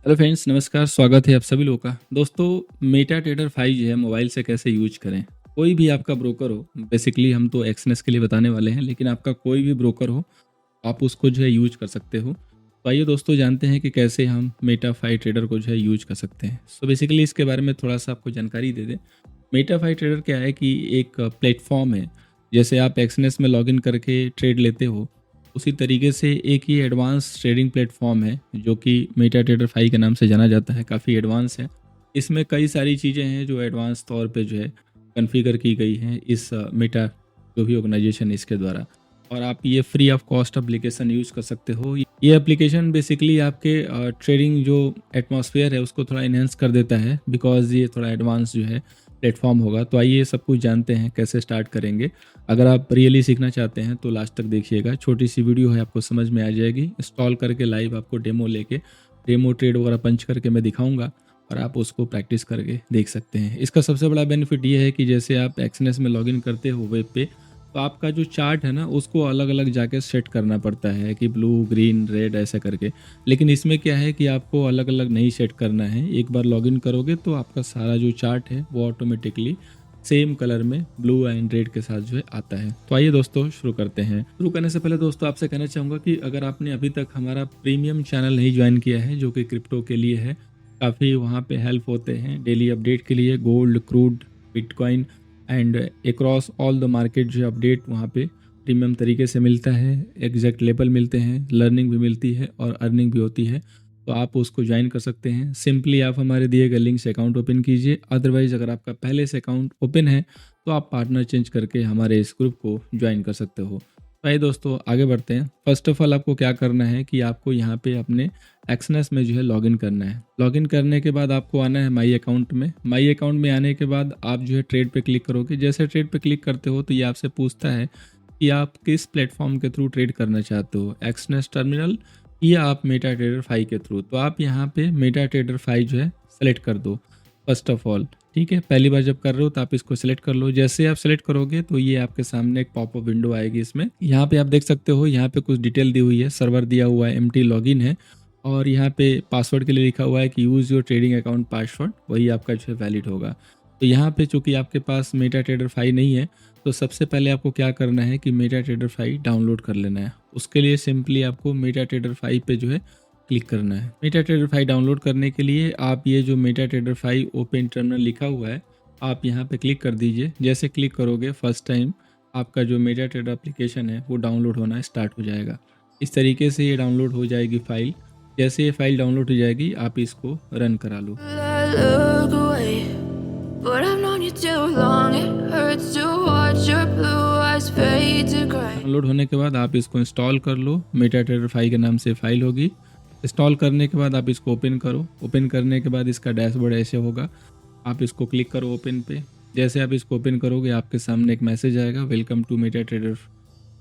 Hello friends, नमस्कार। स्वागत है आप सभी लोगों का। दोस्तों, मेटा ट्रेडर 5 जो है मोबाइल से कैसे यूज करें। कोई भी आपका ब्रोकर हो, बेसिकली हम तो एक्सनेस के लिए बताने वाले हैं, लेकिन आपका कोई भी ब्रोकर हो आप उसको जो है यूज कर सकते हो। तो आइए दोस्तों जानते हैं कि कैसे हम मेटा 5 ट्रेडर को जो है यूज कर सकते हैं। सो बेसिकली इसके बारे में थोड़ा सा आपको जानकारी दे दें। मेटा 5 ट्रेडर क्या है कि एक प्लेटफॉर्म है। जैसे आप एक्सनेस में लॉगिन करके ट्रेड लेते हो, उसी तरीके से एक ही एडवांस ट्रेडिंग प्लेटफॉर्म है जो कि मेटा ट्रेडर 5 के नाम से जाना जाता है। काफ़ी एडवांस है। इसमें कई सारी चीज़ें हैं जो एडवांस तौर पे जो है कॉन्फ़िगर की गई हैं इस मेटा जो भी ऑर्गेनाइजेशन है इसके द्वारा। और आप ये free of cost application use कर सकते हो। ये एप्लीकेशन बेसिकली आपके ट्रेडिंग जो एटमॉस्फेयर है उसको थोड़ा इन्हेंस कर देता है, बिकॉज़ ये थोड़ा एडवांस जो है प्लेटफॉर्म होगा। तो आइए सब कुछ जानते हैं कैसे स्टार्ट करेंगे। अगर आप रियली सीखना चाहते हैं तो लास्ट तक देखिएगा। छोटी सी वीडियो है, आपको समझ में आ जाएगी। इंस्टॉल करके लाइव आपको डेमो लेके डेमो ट्रेड वगैरह पंच करके मैं दिखाऊंगा और आप उसको प्रैक्टिस करके देख सकते हैं। इसका सबसे बड़ा बेनिफिट ये है कि जैसे आप एक्सनेस में लॉगिन करते हो वेब पे, तो आपका जो चार्ट है ना उसको अलग अलग जाके सेट करना पड़ता है कि ब्लू ग्रीन रेड ऐसे करके। लेकिन इसमें क्या है कि आपको अलग अलग नहीं सेट करना है। एक बार लॉगिन करोगे तो आपका सारा जो चार्ट है वो ऑटोमेटिकली सेम कलर में ब्लू एंड रेड के साथ जो है आता है। तो आइए दोस्तों शुरू करते हैं। शुरू करने से पहले दोस्तों आपसे कहना चाहूँगा कि अगर आपने अभी तक हमारा प्रीमियम चैनल नहीं ज्वाइन किया है जो कि क्रिप्टो के लिए है, काफ़ी वहाँ पे हेल्प होते हैं डेली अपडेट के लिए। Gold, crude, bitcoin and across all the market जो अपडेट वहाँ पे प्रीमियम तरीके से मिलता है। एग्जैक्ट लेबल मिलते हैं, लर्निंग भी मिलती है और अर्निंग भी होती है। तो आप उसको ज्वाइन कर सकते हैं। सिंपली आप हमारे दिए गए लिंक से अकाउंट ओपन कीजिए। अदरवाइज अगर आपका पहले से अकाउंट ओपन है तो आप पार्टनर चेंज करके हमारे इस ग्रुप को ज्वाइन कर सकते हो। तो आइए दोस्तों आगे बढ़ते हैं। फर्स्ट ऑफ ऑल आपको क्या करना है कि आपको यहाँ पे अपने एक्सनेस में जो है लॉगिन करना है। लॉगिन करने के बाद आपको आना है माई अकाउंट में। माई अकाउंट में आने के बाद आप जो है ट्रेड पे क्लिक करोगे। जैसे ट्रेड पे क्लिक करते हो तो ये आपसे पूछता है कि आप किस प्लेटफॉर्म के थ्रू ट्रेड करना चाहते हो, एक्सनेस टर्मिनल या आप मेटा ट्रेडर 5 के थ्रू। तो आप यहाँ पे मेटा ट्रेडर 5 जो है सेलेक्ट कर दो फर्स्ट ऑफ ऑल। ठीक है, पहली बार जब कर रहे हो तो आप इसको सेलेक्ट कर लो। जैसे आप सेलेक्ट करोगे तो ये आपके सामने एक पॉपअप विंडो आएगी। इसमें यहाँ पे आप देख सकते हो, यहाँ पे कुछ डिटेल दी हुई है। सर्वर दिया हुआ है, एम्प्टी लॉगिन है और यहाँ पे पासवर्ड के लिए लिखा हुआ है कि use your trading account password, वही आपका जो है वैलिड होगा। तो यहाँ पे चूँकि आपके पास मेटा ट्रेडर 5 नहीं है तो सबसे पहले आपको क्या करना है कि मेटा ट्रेडर 5 डाउनलोड कर लेना है। उसके लिए सिंपली आपको मेटा ट्रेडर 5 पे जो है क्लिक करना है। मेटा ट्रेडर 5 डाउनलोड करने के लिए आप ये जो मेटा ट्रेडर 5 ओपन टर्मिनल लिखा हुआ है आप यहाँ पे क्लिक कर दीजिए। जैसे क्लिक करोगे फर्स्ट टाइम आपका जो मेटा ट्रेडर एप्लीकेशन है वो डाउनलोड होना स्टार्ट हो जाएगा। इस तरीके से ये डाउनलोड हो जाएगी फाइल। जैसे ये फाइल डाउनलोड हो जाएगी आप इसको रन करा लो। Look away, but I've known you too long. It hurts to watch your blue eyes fade to gray. Download होने के बाद आप इसको इंस्टॉल कर लो। मेटा ट्रेडर 5 के नाम से फाइल होगी। इंस्टॉल करने के बाद आप इसको ओपन करो। ओपन करने के बाद इसका डैशबोर्ड ऐसे होगा। आप इसको क्लिक करो ओपन पे। जैसे आप इसको ओपन करोगे आपके सामने एक मैसेज आएगा, वेलकम टू मेटा ट्रेडर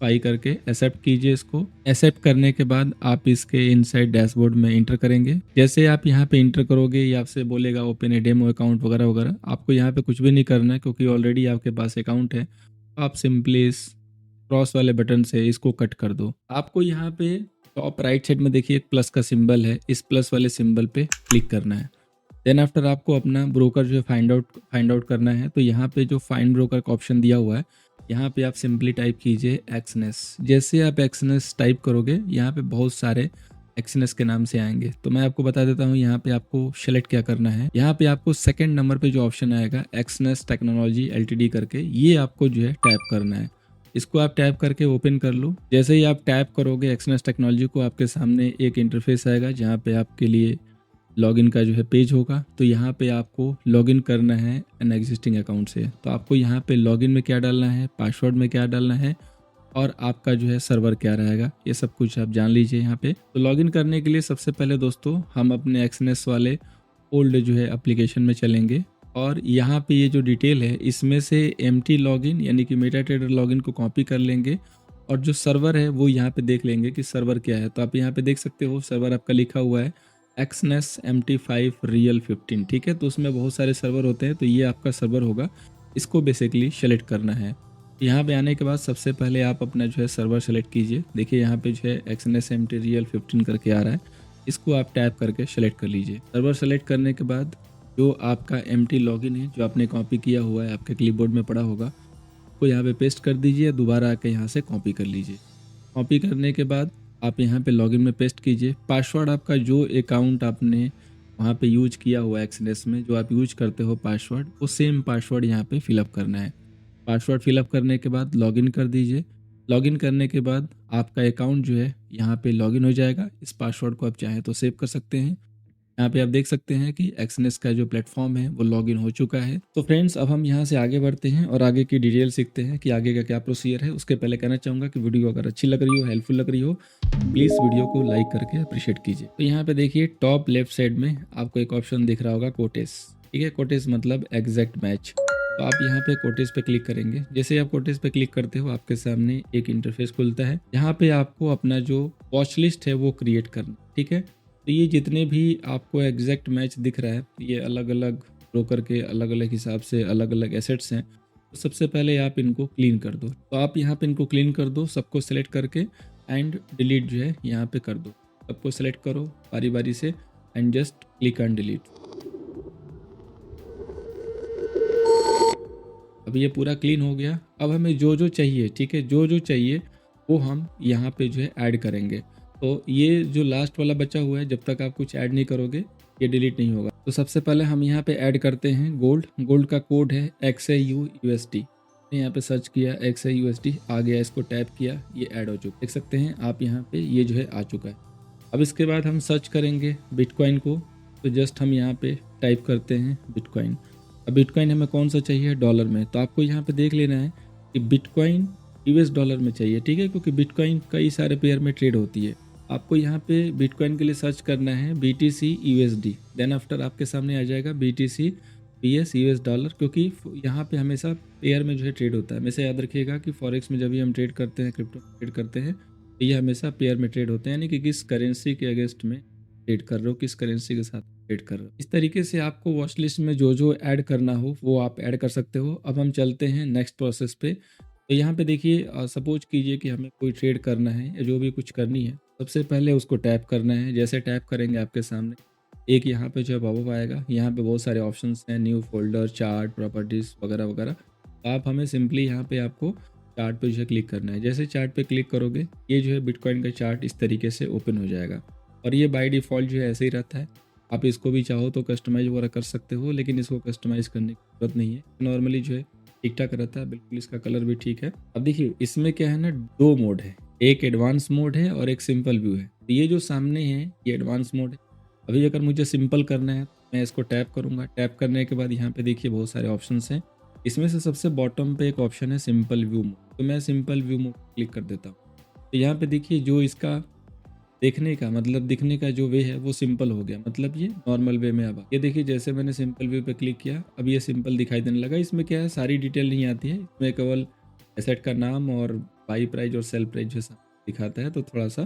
5 करके। एक्सेप्ट कीजिए इसको। एक्सेप्ट करने के बाद आप इसके इनसाइड डैशबोर्ड में इंटर करेंगे। जैसे आप यहाँ पे इंटर करोगे ये आपसे बोलेगा ओपन ए डेमो अकाउंट वगैरह वगैरह। आपको यहाँ पे कुछ भी नहीं करना है क्योंकि ऑलरेडी आपके पास अकाउंट है। आप सिंपली इस क्रॉस वाले बटन से इसको कट कर दो। आपको यहाँ पे टॉप राइट साइड में देखिए एक प्लस का सिंबल है, इस प्लस वाले सिंबल पे क्लिक करना है। देन आफ्टर आपको अपना ब्रोकर जो है फाइंड आउट करना है। तो यहाँ पे जो फाइंड ब्रोकर का ऑप्शन दिया हुआ है यहाँ पे आप सिंपली टाइप कीजिए एक्सनेस। जैसे आप एक्सनेस टाइप करोगे यहाँ पे बहुत सारे एक्सनेस के नाम से आएंगे। तो मैं आपको बता देता हूँ यहाँ पे आपको सेलेक्ट क्या करना है। यहाँ पे आपको सेकंड नंबर पे जो ऑप्शन आएगा एक्सनेस टेक्नोलॉजी एलटीडी करके, ये आपको जो है टैप करना है। इसको आप टैप करके ओपन कर लो। जैसे ही आप टैप करोगे एक्सनेस टेक्नोलॉजी को आपके सामने एक इंटरफेस आएगा जहाँ पे आपके लिए लॉगिन का जो है पेज होगा। तो यहाँ पे आपको लॉगिन करना है एन एग्जिस्टिंग अकाउंट से। तो आपको यहाँ पे लॉगिन में क्या डालना है, पासवर्ड में क्या डालना है और आपका जो है सर्वर क्या रहेगा, ये सब कुछ आप जान लीजिए यहाँ पे। तो लॉगिन करने के लिए सबसे पहले दोस्तों हम अपने एक्सनेस वाले ओल्ड जो है एप्लीकेशन में चलेंगे और यहाँ पे ये जो डिटेल है इसमें से एम्प्टी लॉगिन यानी कि मेटा ट्रेडर लॉगिन को कॉपी कर लेंगे और जो सर्वर है वो यहाँ पे देख लेंगे कि सर्वर क्या है। तो आप यहाँ पे देख सकते हो सर्वर आपका लिखा हुआ है एक्सनेस MT5 रियल 15। ठीक है, तो उसमें बहुत सारे सर्वर होते हैं, तो ये आपका सर्वर होगा। इसको बेसिकली सेलेक्ट करना है। यहाँ पे आने के बाद सबसे पहले आप अपना जो है सर्वर सेलेक्ट कीजिए। देखिए यहाँ पे जो है एक्सनेस MT रियल 15 करके आ रहा है। इसको आप टैप करके सेलेक्ट कर लीजिए। सर्वर सेलेक्ट करने के बाद जो आपका एम्प्टी लॉगिन है जो आपने कॉपी किया हुआ है आपके क्लिपबोर्ड में पड़ा होगा, उसको यहाँ पे पेस्ट कर दीजिए। दोबारा आके यहाँ से कॉपी कर लीजिए। कॉपी करने के बाद आप यहाँ पे लॉगिन में पेस्ट कीजिए। पासवर्ड आपका जो अकाउंट आपने वहाँ पे यूज किया हुआ है एक्सनेस में, जो आप यूज करते हो पासवर्ड, वो सेम पासवर्ड यहाँ पे फिलअप करना है। पासवर्ड फिलअप करने के बाद लॉगिन कर दीजिए। लॉगिन करने के बाद आपका अकाउंट जो है यहाँ पे लॉगिन हो जाएगा। इस पासवर्ड को आप चाहें तो सेव कर सकते हैं। यहाँ पे आप देख सकते हैं कि एक्सनेस का जो प्लेटफॉर्म है वो लॉगिन हो चुका है। तो फ्रेंड्स, अब हम यहाँ से आगे बढ़ते हैं और आगे की डिटेल सीखते हैं कि आगे का क्या प्रोसीजर है। उसके पहले कहना चाहूँगा कि वीडियो अगर अच्छी लग रही हो, हेल्पफुल लग रही हो, प्लीज़ वीडियो को लाइक करके अप्रिशिएट कीजिए। तो यहाँ पे देखिए टॉप लेफ्ट साइड में आपको एक ऑप्शन दिख रहा होगा कोटेस। ठीक है, कोटेस मतलब एग्जैक्ट मैच। तो आप यहाँ पे कोटेस पे क्लिक करेंगे। जैसे आप कोटेस पे क्लिक करते हो आपके सामने एक इंटरफेस खुलता है। यहाँ पे आपको अपना जो वॉच लिस्ट है वो क्रिएट करना। ठीक है, तो ये जितने भी आपको एग्जैक्ट मैच दिख रहा है, ये अलग अलग ब्रोकर के अलग अलग हिसाब से अलग अलग एसेट्स हैं। तो सबसे पहले आप इनको क्लीन कर दो। तो आप यहाँ पे इनको क्लीन कर दो, सबको सेलेक्ट करके एंड डिलीट जो है यहाँ पे कर दो। सबको सेलेक्ट करो बारी बारी से and just click on delete. अब ये पूरा क्लीन हो गया। अब हमें जो जो चाहिए, ठीक है, जो जो चाहिए वो हम यहाँ पे जो है ऐड करेंगे। तो ये जो लास्ट वाला बचा हुआ है, जब तक आप कुछ ऐड नहीं करोगे ये डिलीट नहीं होगा। तो सबसे पहले हम यहाँ पे ऐड करते हैं गोल्ड। गोल्ड का कोड है XAUUSD। यहाँ पे सर्च किया XAUUSD, आ गया, इसको टैप किया, ये ऐड हो चुका। देख सकते हैं आप यहाँ पे, ये जो है आ चुका है। अब इसके बाद हम सर्च करेंगे बिटकॉइन को। तो जस्ट हम यहाँ पे टाइप करते हैं बिटकॉइन। अब बिटकॉइन हमें कौन सा चाहिए, डॉलर में। तो आपको यहाँ पे देख लेना है कि बिटकॉइन US डॉलर में चाहिए। ठीक है, क्योंकि बिटकॉइन कई सारे पेयर में ट्रेड होती है। आपको यहाँ पे बिटकॉइन के लिए सर्च करना है BTC USD। देन आफ्टर आपके सामने आ जाएगा BTC PS US डॉलर, क्योंकि यहाँ पे हमेशा पेयर में जो है ट्रेड होता है। हमेशा याद रखिएगा कि फॉरेक्स में जब भी हम ट्रेड करते हैं, क्रिप्टो ट्रेड करते हैं, तो ये हमेशा पेयर में ट्रेड होते हैं, यानी कि किस करेंसी के अगेंस्ट में ट्रेड कर रहे हो, किस करेंसी के साथ ट्रेड कर रहे हो। इस तरीके से आपको वॉच लिस्ट में जो जो ऐड करना हो वो आप ऐड कर सकते हो। अब हम चलते हैं नेक्स्ट प्रोसेस पे। तो यहाँ पे देखिए, सपोज कीजिए कि हमें कोई ट्रेड करना है या जो भी कुछ करनी है, सबसे पहले उसको टैप करना है। जैसे टैप करेंगे आपके सामने एक यहाँ पे जो है पॉपअप आएगा। यहाँ पे बहुत सारे ऑप्शंस हैं, न्यू फोल्डर, चार्ट, प्रॉपर्टीज़ वगैरह वगैरह। तो आप हमें सिंपली यहाँ पे आपको चार्ट पे जो है क्लिक करना है। जैसे चार्ट पे क्लिक करोगे ये जो है बिटकॉइन का चार्ट इस तरीके से ओपन हो जाएगा। और ये बाय डिफ़ॉल्ट जो है ऐसे ही रहता है। आप इसको भी चाहो तो कस्टमाइज़ वगैरह कर सकते हो, लेकिन इसको कस्टमाइज़ करने की ज़रूरत नहीं है। नॉर्मली जो है ठीक ठाक रहता है, बिल्कुल। इसका कलर भी ठीक है। अब देखिए इसमें क्या है ना, दो मोड है, एक एडवांस मोड है और एक सिंपल व्यू है। तो ये जो सामने है ये एडवांस मोड है। अभी अगर मुझे सिंपल करना है मैं इसको टैप करूँगा। टैप करने के बाद यहाँ पे देखिए बहुत सारे ऑप्शंस हैं। इसमें से सबसे बॉटम पे एक ऑप्शन है सिंपल व्यू मोड। तो मैं सिंपल व्यू मोड क्लिक कर देता हूँ। तो यहाँ पे देखिए जो इसका देखने का मतलब दिखने का जो वे है वो सिंपल हो गया, मतलब ये नॉर्मल वे में। अब ये देखिए जैसे मैंने सिंपल व्यू पे क्लिक किया, अब ये सिंपल दिखाई देने लगा। इसमें क्या है, सारी डिटेल नहीं आती है, इसमें केवल एसेट का नाम और बाई प्राइस और सेल प्राइस जो दिखाता है, तो थोड़ा सा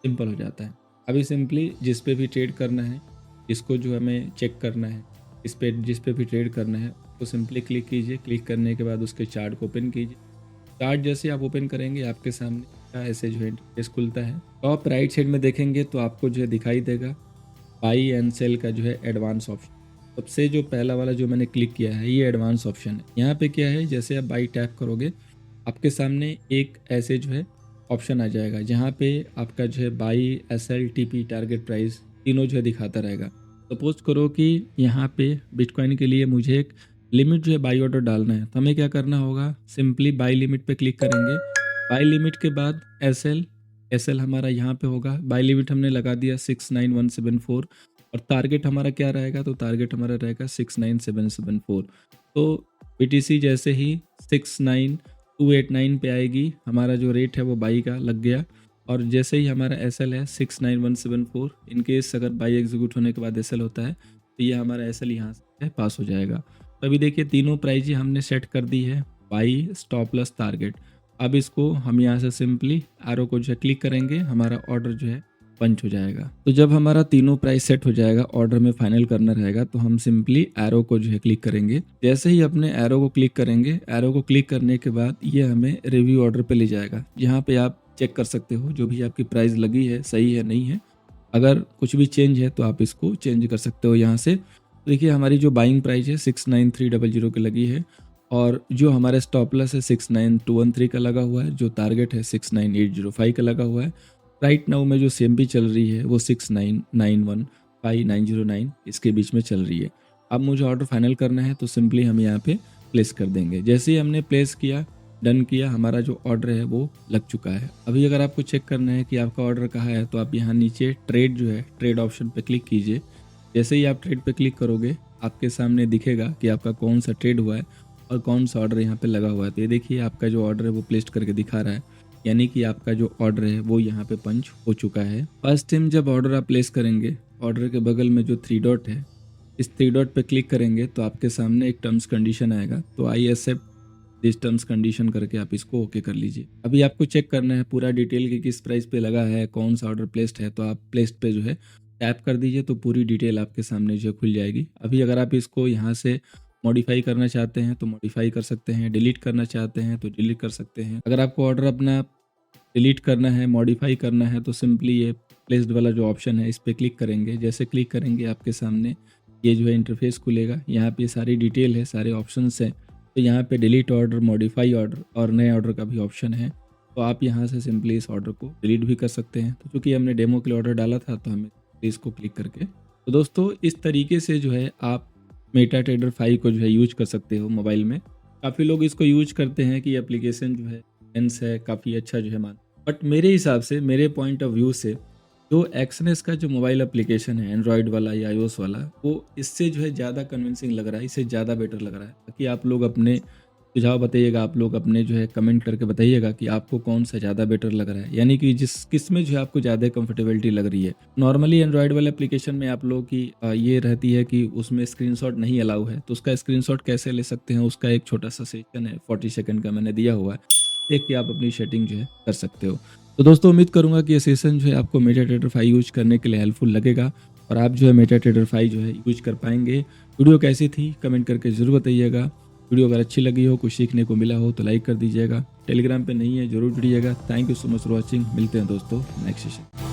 सिंपल हो जाता है। अभी सिंपली जिस पे भी ट्रेड करना है, इसको जो हमें चेक करना है, इस पे जिस पे भी ट्रेड करना है तो सिंपली क्लिक कीजिए। क्लिक करने के बाद उसके चार्ट को ओपन कीजिए। चार्ट जैसे आप ओपन करेंगे आपके सामने ऐसे जो है इंटरफेस खुलता है। टॉप राइट साइड में देखेंगे तो आपको जो है दिखाई देगा बाई एंड सेल का जो है एडवांस ऑप्शन। सबसे जो पहला वाला जो मैंने क्लिक किया है ये एडवांस ऑप्शन है। यहाँ पे क्या है, जैसे आप बाई टैप करोगे आपके सामने एक ऐसे जो है ऑप्शन आ जाएगा, जहाँ पे आपका जो है by, SL, TP, target price तीनों जो है दिखाता रहेगा। सपोज करो कि यहाँ पे बिटकॉइन के लिए मुझे एक लिमिट जो है बाई ऑर्डर डालना है, तो हमें क्या करना होगा, सिंपली बाई लिमिट पे क्लिक करेंगे। बाई लिमिट के बाद SL हमारा यहाँ पे होगा। बाई लिमिट हमने लगा दिया 69174 और टारगेट हमारा क्या रहेगा, तो टारगेट हमारा रहेगा 69774। तो BTC जैसे ही 69289 पे आएगी, हमारा जो रेट है वो बाई का लग गया। और जैसे ही हमारा SL है 69174, इनकेस अगर बाई एग्जीक्यूट होने के बाद SL होता है तो ये हमारा SL यहाँ से पास हो जाएगा। तो अभी देखिए तीनों प्राइस ही हमने सेट कर दी है, बाई, स्टॉप लॉस, टारगेट। अब इसको हम यहाँ से सिंपली एरो को जो है क्लिक करेंगे, हमारा ऑर्डर जो है पंच हो जाएगा। तो जब हमारा तीनों प्राइस सेट हो जाएगा, ऑर्डर में फाइनल करना रहेगा, तो हम सिंपली एरो को जो है क्लिक करेंगे। जैसे ही अपने एरो को क्लिक करेंगे, एरो को क्लिक करने के बाद ये हमें रिव्यू ऑर्डर पे ले जाएगा, जहाँ पे आप चेक कर सकते हो जो भी आपकी प्राइस लगी है सही है नहीं है, अगर कुछ भी चेंज है तो आप इसको चेंज कर सकते हो यहाँ से। तो देखिए हमारी जो बाइंग प्राइस है 69300 की लगी है और जो हमारा स्टॉप लॉस है 69213 का लगा हुआ है, जो टारगेट है 69805 का लगा हुआ है। राइट नाउ में जो CMB चल रही है वो 69915,909 इसके बीच में चल रही है। अब मुझे ऑर्डर फाइनल करना है तो सिंपली हम यहाँ पे प्लेस कर देंगे। जैसे ही हमने प्लेस किया, डन किया, हमारा जो ऑर्डर है वो लग चुका है। अभी अगर आपको चेक करना है कि आपका ऑर्डर कहाँ है तो आप यहाँ नीचे ट्रेड जो है ट्रेड ऑप्शन पे क्लिक कीजिए। जैसे ही आप ट्रेड पे क्लिक करोगे आपके सामने दिखेगा कि आपका कौन सा ट्रेड हुआ है और कौन सा ऑर्डर यहाँ पे लगा हुआ है। तो ये देखिए आपका जो ऑर्डर है वो प्लेस करके दिखा रहा है, यानी कि आपका जो ऑर्डर है वो यहाँ पे पंच हो चुका है। फर्स्ट टाइम जब ऑर्डर आप प्लेस करेंगे, ऑर्डर के बगल में जो 3 डॉट है, इस 3 डॉट पे क्लिक करेंगे तो आपके सामने एक टर्म्स कंडीशन आएगा। तो I accept this terms condition करके आप इसको ओके कर लीजिए। अभी आपको चेक करना है पूरा डिटेल कि किस प्राइस पे लगा है, कौन सा ऑर्डर प्लेस्ड है, तो आप प्लेस्ड पे जो है टैप कर दीजिए तो पूरी डिटेल आपके सामने जो खुल जाएगी। अभी अगर आप इसको यहाँ से मॉडिफाई करना चाहते हैं तो मॉडिफाई कर सकते हैं, डिलीट करना चाहते हैं तो डिलीट कर सकते हैं। अगर आपको ऑर्डर अपना डिलीट करना है, मॉडिफाई करना है तो सिंपली ये प्लेस्ड वाला जो ऑप्शन है इस पर क्लिक करेंगे। जैसे क्लिक करेंगे आपके सामने ये जो है इंटरफेस खुलेगा। यहाँ पे सारी डिटेल है, सारे ऑप्शंस हैं। तो यहाँ पे डिलीट ऑर्डर, मॉडिफाई ऑर्डर और नए ऑर्डर का भी ऑप्शन है। तो आप यहाँ से सिंपली इस ऑर्डर को डिलीट भी कर सकते हैं। तो चूँकि हमने डेमो के लिए ऑर्डर डाला था तो हमें इसको क्लिक करके, तो दोस्तों इस तरीके से जो है आप मेटाट्रेडर 5 को जो है यूज कर सकते हो मोबाइल में। काफ़ी लोग इसको यूज करते हैं कि एप्लीकेशन जो है सेंस है, काफ़ी अच्छा जो है मान, बट मेरे हिसाब से, मेरे पॉइंट ऑफ व्यू से जो एक्सनेस का जो मोबाइल एप्लीकेशन है एंड्रॉयड वाला या iOS वाला, वो इससे जो है ज़्यादा कन्विंसिंग लग रहा है, इससे ज़्यादा बेटर लग रहा है। ताकि आप लोग अपने सुझाव बताइएगा, आप लोग अपने जो है कमेंट करके बताइएगा कि आपको कौन सा ज़्यादा बेटर लग रहा है, यानी कि किस में जो है आपको ज़्यादा कंफर्टेबिलिटी लग रही है। नॉर्मली एंड्रॉयड वाले एप्लीकेशन में आप लोगों की ये रहती है कि उसमें स्क्रीनशॉट नहीं अलाउ है, तो उसका स्क्रीनशॉट कैसे ले सकते हैं उसका एक छोटा सा सेशन है, 40 सेकंड का मैंने दिया हुआ है, देख के आप अपनी सेटिंग जो है कर सकते हो। तो दोस्तों उम्मीद करूंगा कि ये सेशन जो है आपको मेटाट्रेडर 5 यूज करने के लिए हेल्पफुल लगेगा और आप जो है मेटाट्रेडर 5 जो है यूज कर पाएंगे। वीडियो कैसी थी कमेंट करके ज़रूर बताइएगा। वीडियो अगर अच्छी लगी हो, कुछ सीखने को मिला हो तो लाइक कर दीजिएगा। टेलीग्राम पे नहीं है, जरूर जुड़िएगा। Thank you so much for watching. मिलते हैं दोस्तों नेक्स्ट सेशन।